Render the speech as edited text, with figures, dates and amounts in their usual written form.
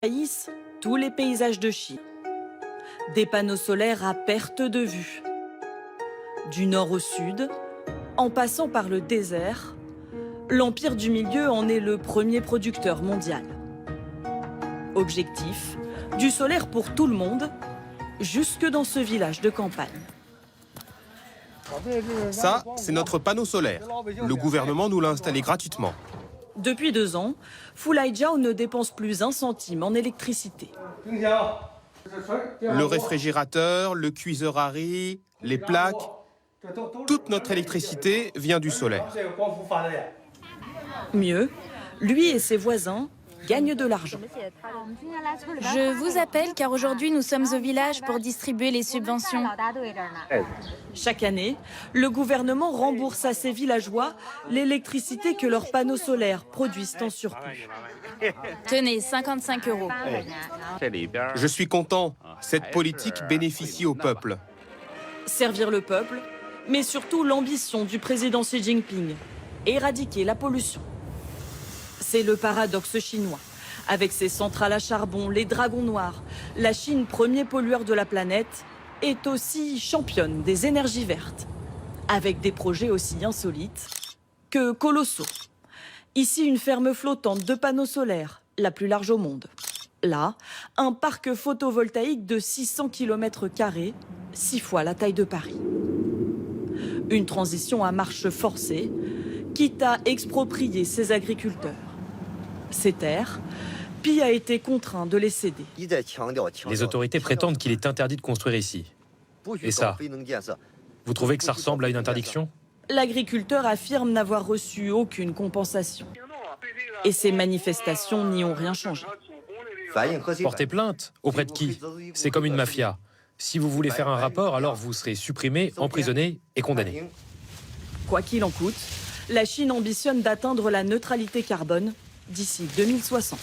envahissent tous les paysages de Chine. Des panneaux solaires à perte de vue. Du nord au sud, en passant par le désert, l'Empire du Milieu en est le premier producteur mondial. Objectif, du solaire pour tout le monde, jusque dans ce village de campagne. Ça, c'est notre panneau solaire. Le gouvernement nous l'a installé gratuitement. Depuis 2 ans, Fulai Jiao ne dépense plus un centime en électricité. Le réfrigérateur, le cuiseur à riz, les plaques, toute notre électricité vient du solaire. Mieux, lui et ses voisins gagnent de l'argent. Je vous appelle car aujourd'hui nous sommes au village pour distribuer les subventions. Chaque année, le gouvernement rembourse à ses villageois l'électricité que leurs panneaux solaires produisent en surplus. Tenez, 55 €. Je suis content. Cette politique bénéficie au peuple. Servir le peuple, mais surtout l'ambition du président Xi Jinping, éradiquer la pollution. C'est le paradoxe chinois. Avec ses centrales à charbon, les dragons noirs, la Chine, premier pollueur de la planète, est aussi championne des énergies vertes. Avec des projets aussi insolites que colossaux. Ici, une ferme flottante de panneaux solaires, la plus large au monde. Là, un parc photovoltaïque de 600 km², 6 fois la taille de Paris. Une transition à marche forcée, quitte à exproprier ses agriculteurs. Ces terres, Pi a été contraint de les céder. Les autorités prétendent qu'il est interdit de construire ici. Et ça, vous trouvez que ça ressemble à une interdiction? L'agriculteur affirme n'avoir reçu aucune compensation. Et ces manifestations n'y ont rien changé. Porter plainte? Auprès de qui? C'est comme une mafia. Si vous voulez faire un rapport, alors vous serez supprimé, emprisonné et condamné. Quoi qu'il en coûte, la Chine ambitionne d'atteindre la neutralité carbone d'ici 2060.